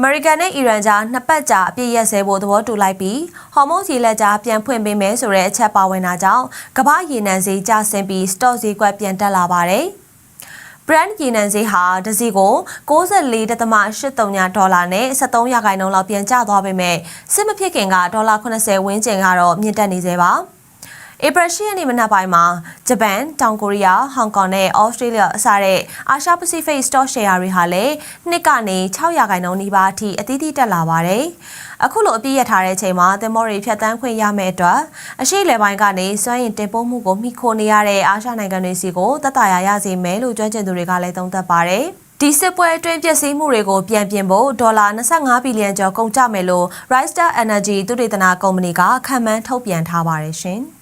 အမေရိကန်နဲ့အီရန်ကြားနှစ်ပတ်ကြာအပြည့်ရက်စဲဖို့သဘောတူလိုက်ပြီးဟော်မုန်းရေလက်ကြားပြန်ဖွင့်ပေးမယ်ဆိုတဲ့အချက်ပါဝင်တာကြောင့်ကမ္ဘာရေနံဈေးကျဆင်းပြီးစတော့ဈေးကွက်ပြန်တက်လာပါတယ်။ Brent ရေနံဈေးဟာတစ်စီးကို94.83ဒေါ်လာနဲ့73%လောက်ပြန်ကျသွားပေမဲ့စစ်မဖြစ်ခင်ကဒေါ်လာ80ဝန်းကျင်ကတော့မြင့်တက်နေသေးပါ။ဧပြီ10ရက်နေ့မနက်ပိုင်းမှာဂျပန်၊တောင်ကိုရီးယား၊ဟောင်ကောင်နဲ့ဩစတြေးလျအစတဲ့အာရှပစိဖိတ်စတော့ရှယ်ယာတွေဟာလည်းနှစ်ကနေ6%နီးပါးအထိအသီးသီးတက်လာပါတယ်။အခုလိုအပြည့်ရထားတဲ့အချိန်မှာသင်္ဘောတွေဖြတ်တန်းခွင့်ရမယ့်အတွက်အရှိလယ်ပိုင်းကနေစွမ်းရည်တင်ပို့မှုကိုမှီခိုနေရတဲ့အာရှနိုင်ငံတွေစီကိုသက်သာရာရစေမယ်လို့ကျွမ်းကျင်သူတွေကလည်းသုံးသပ်ပါတယ်။ဒီစစ်ပွဲအတွင်းပျက်စီးမှုတွေကိုပြန်ပြင်ဖို့ဒေါ်လာ25ဘီလီယံကျော်ကုန်ကျမယ်လို့ Rister Energy သုတေသနကုမ္ပဏီကခန့်မှန်းထုတ်ပြန်ထားပါတယ်ရှင်။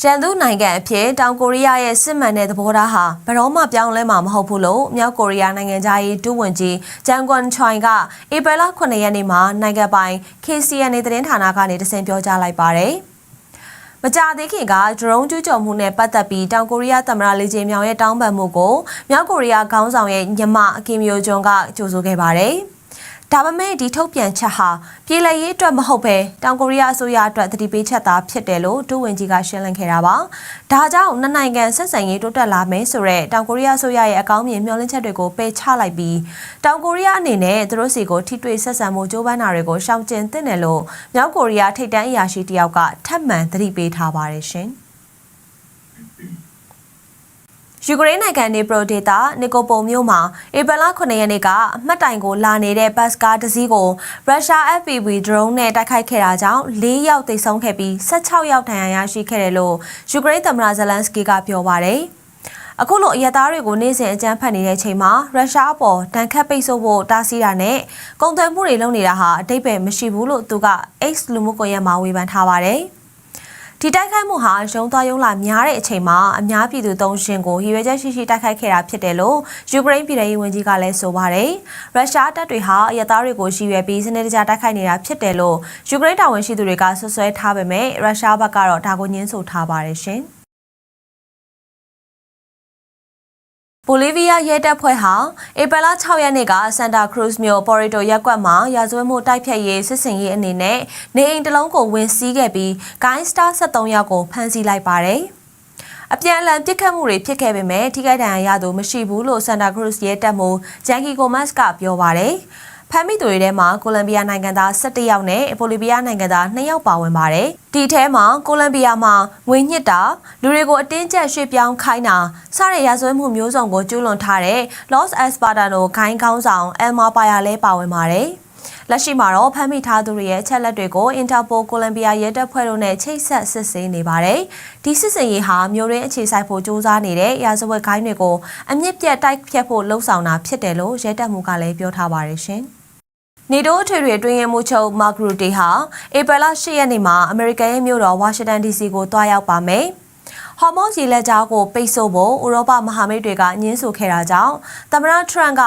ရန်သူနိုင်ငံအဖြစ်တောင်ကိုရီးယားရဲ့စစ်မှန်တဲ့သဘောထားဟာဘယ်တော့မှပြောင်းလဲမှာမဟုတ်ဘူးလို့မြောက်ကိုရီးယားနိုင်ငံသားရေးဒုဝန်ကြီးဂျန်ကွန်ချွိုင်ကဧပြီလ9ရက်နေ့မှာနိုင်ငံပိုင် KCNA သတင်းဌာနကနေတဆင့်ပြောကြားလိုက်ပါတယ်။မကြာသေးခင်ကဒရုန်းကျူးကျော်မှုနဲ့ပတ်သက်ပြီးတောင်ကိုရီးယားသမ္မတလီဂျင်မြောင်ရဲ့တောင်းပန်မှုကိုမြောက်ကိုရီးယားခေါင်းဆောင်ရဲ့ညီမကင်မီယိုဂျွန်ကကြိုဆိုခဲ့ပါတယ်။ဒါပေမဲ့ဒီထုတ်ပြန်ချက်ဟာပြည်လည်ရေးအတွက်မဟုတ်ဘဲတောင်ကိုရီးယားအစိုးရအတွက်တတိပေးချက်သာဖြစ်တယ်လို့ဒုဝန်ကြီးကရှင်းလင်းခဲ့တာပါ။ဒါကြောင့်နှစ်နိုင်ငံဆက်ဆံရေးတိုးတက်လာမယ်ဆိုတဲ့တောင်ကိုရီးယားအစိုးရရဲ့အကောင်းမြင်မျှော်လင့်ချက်တွေကိုပယ်ချလိုက်ပြီးတောင်ကိုရီးယားအနေနဲ့သူတို့စီကိုထိတွေ့ဆက်ဆံမှုကြိုးပမ်းတာတွေကိုရှောင်ကျဉ်သင့်တယ်လို့မြောက်ကိုရီးယားထိပ်တန်းအရာရှိတယောက်ကထပ်မံသတိပေးထားပါတယ်ရှင်။ယူကရိန်းနိုင်ငံနေပရိုဒေတာနီကိုပိုမြို့မှာဧပြီလ9ရက်နေ့ကအမှတ်တိုင်ကိုလာနေတဲ့ဘတ်စကားတစ်စီးကိုရုရှား FPV ဒရုန်းနဲ့တိုက်ခိုက်ခဲ့တာကြောင့်4ယောက်သေဆုံးခဲ့ပြီး16ယောက်ဒဏ်ရာရရှိခဲ့တယ်လို့ယူကရိန်းသမ္မတဇလန်စကီကပြောပါတယ်။အခုလိုအရက်သားတွေကိုနေ့စဉ်အကြမ်းဖက်နေတဲ့ချိန်မှာရုရှားအပေါ်တန်ခတ်ပိတ်ဆို့ဖို့တားဆီးတာနဲ့ကုန်သွယ်မှုတွေလုပ်နေတာဟာအတိတ်ပဲမရှိဘူးလို့သူက X လူမှုကွန်ရက်မှာဝေဖန်ထားပါတယ်။ဒီတိုက်ခိုက်မှုဟာရုံသွားရုံလာများတဲ့အချိန်မှာအများပြည်သူသုံးရှင်ကိုရည်ရွယ်ချက်ရှိရှိတိုက်ခိုက်ခဲ့တာဖြစ်တယ်လို့ယူကရိန်းပြည်ထောင်ရေးဝန်ကြီးကလည်းဆိုပါတယ်။ရုရှားတပ်တွေဟာအရက်သားတွေကိုရည်ရွယ်ပြီးစနစ်တကျတိုက်ခိုက်နေတာဖြစ်တယ်လို့ယူကရိန်းတာဝန်ရှိသူတွေကဆွဆွဲထားပေမဲ့ရုရှားဘက်ကတော့ဒါကိုညှင်းဆိုထားပါတယ်ရှင်။ဘိုလီးဗီးယားရဲတပ်ဖွဲ့ဟာဧပြီလ6ရက်နေ့ကဆန်တာခရုဇ်မြို့ပေါ်ရီတိုရပ်ကွက်မှာရာဇဝတ်မှုတိုက်ဖျက်ရေးစစ်စင်ရေးအနေနဲ့နေအိမ်တစ်လုံးကိုဝင်စီးခဲ့ပြီးဂိုင်းစတာ73ယောက်ကိုဖမ်းဆီးလိုက်ပါတယ်။အပြန်အလှန်ပစ်ခတ်မှုတွေဖြစ်ခဲ့ပေမဲ့ထိခိုက်ဒဏ်ရာရသူမရှိဘူးလို့ဆန်တာခရုဇ်ရဲတပ်မှူးဂျန်ကီကိုမတ်စ်ကပြောပါတယ်။ဖမ်းမိသူတွေထဲမှာကိုလံဘီယာနိုင်ငံသား17ယောက်နဲ့ဘိုလီးဗီးယားနိုင်ငံသား2ယောက်ပါဝင်ပါတယ်။ဒီထဲမှာကိုလံဘီယာမှာငွေညှစ်တာလူတွေကိုအတင်းကျပ်ရွှေ့ပြောင်းခိုင်းတာစတဲ့ရာဇဝတ်မှုမျိုးစုံကိုကျူးလွန်ထားတဲ့ Los Espadanos ဂိုင်းခေါင်းဆောင်အယ်မာပါယာလည်းပါဝင်ပါတယ်။လက်ရှိမှာတော့ဖမ်းမိထားသူတွေရဲ့အချက်လက်တွေကိုအင်တာပိုကိုလံဘီယာရဲတပ်ဖွဲ့တို့နဲ့ချိတ်ဆက်စစ်ဆေးနေပါတယ်။ဒီစစ်စင်ရေးဟာမျိုးရင်းအခြေစိုက်ဖို့စ조사နေတဲ့ရာဇဝတ်ဂိုင်းတွေကိုအမြင့်ပြတ်တိုက်ဖျက်ဖို့လှုံ့ဆော်တာဖြစ်တယ်လို့ရဲတပ်မှူးကလည်းပြောထားပါတယ်ရှင်။နေတိုးအထွေထွေအတွင်းရေးမှူးချုပ်မာဂရူတီဟာဧပြီလ10ရက်နေ့မှာအမေရိကန်ရဲ့မြို့တော်ဝါရှင်တန် DC ကိုတွားရောက်ပါမယ်။ဟော်မုန်းရေလက်ကြားကိုပိတ်ဆို့ဖို့ဥရောပမဟာမိတ်တွေကညှင်းဆိုခဲ့တာကြောင့်သမ္မတထရန့်က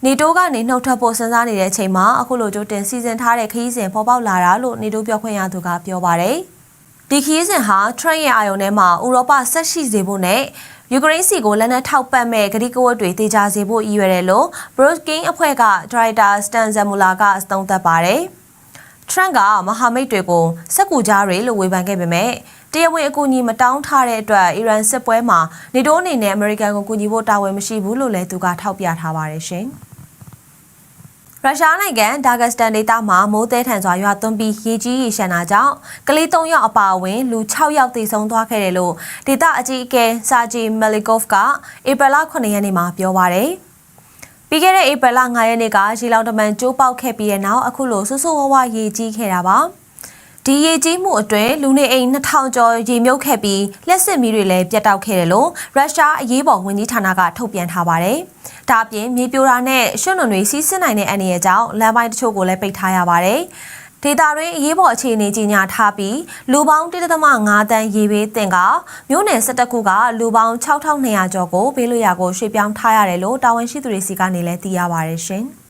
နေတိုးကနေနှုတ်ထွက်ဖို့စဉ်းစားနေတဲ့အချိန်မှာအခုလိုကြိုတင်စီစဉ်ထားတဲ့ခရီးစဉ်ပေါ်ပေါက်လာတာလို့နေတိုးပြောခွင့်ရသူကပြောပါတယ်။ဒီခရီးစဉ်ဟာထရန့်ရဲ့အာရုံထဲမှာဥရောပဆက်ရှိစေဖို့နဲ့ယူကရိန်းစီကိုလက်နက်ထောက်ပံ့မဲ့ဂရိကဝတ်တွေတေချာစေဖို့ရည်ရွယ်တယ်လို့ Brookings အဖွဲ့ကဒါရိုက်တာစတန်ဇမ်မူလာကသုံးသပ်ပါတယ်။ Trump ကမဟာမိတ်တွေကိုစက်ကူကြားတွေလို့ဝေဖန်ခဲ့ပေမဲ့တရားဝင်အကူအညီမတောင်းထားတဲ့အတွက်အီရန်စစ်ပွဲမှာနေတိုးအနေနဲ့အမေရိကန်ကိုကူညီဖို့တာဝန်မရှိဘူးလို့လည်းသူကထောက်ပြထားပါတယ်ရှင်။ရုရှားနိုင်ငံဒါဂတ်စတန်ဒေသမှာမိုးသဲထန်စွာရွာသွန်းပြီးရေကြီးရေရှမ်းတာကြောင့်ကလေး3ယောက်အပါအဝင်လူ6ယောက်သေဆုံးသွားခဲ့တယ်လို့ဒေသအကြီးအကဲဆာဂျီမယ်လီကော့ဖ်ကဧပြီလ9ရက်နေ့မှာပြောပါတယ်။ပြီးခဲ့တဲ့ဧပြီလ9ရက်နေ့ကရေလောင်တမန်ကျိုးပေါက်ခဲ့ပြီးတဲ့နောက်အခုလိုဆူဆူဝါးဝါရေကြီးခဲ့တာပါ။ဒီရေကြီးမှုအတွင်းလူနေအိမ်2000ကျော်ရေမြုပ်ခဲ့ပြီးလက်စစ်မီးတွေလည်းပြတ်တောက်ခဲ့တယ်လို့ရုရှားအရေးပေါ်ဝန်ကြီးဌာနကထုတ်ပြန်ထားပါတယ်။ဒါအပြင်မြေပြိုတာနဲ့ရွှံ့နွံတွေစီးဆင်းနိုင်တဲ့အန္တရာယ်ကြောင့်လမ်းပိုင်းတချို့ကိုလည်းပိတ်ထားရပါတယ်။ဒေသတွင်းအရေးပေါ်အခြေအနေကြီးညာထားပြီးလူပေါင်း1.5 တန်းရေဘေးတင်ကမြို့နယ်17ခုကလူပေါင်း6200ကျော်ကိုဘေးလွတ်ရာကိုရွှေ့ပြောင်းထားရတယ်လို့တာဝန်ရှိသူတွေစီကနေလည်းသိရပါတယ်ရှင်။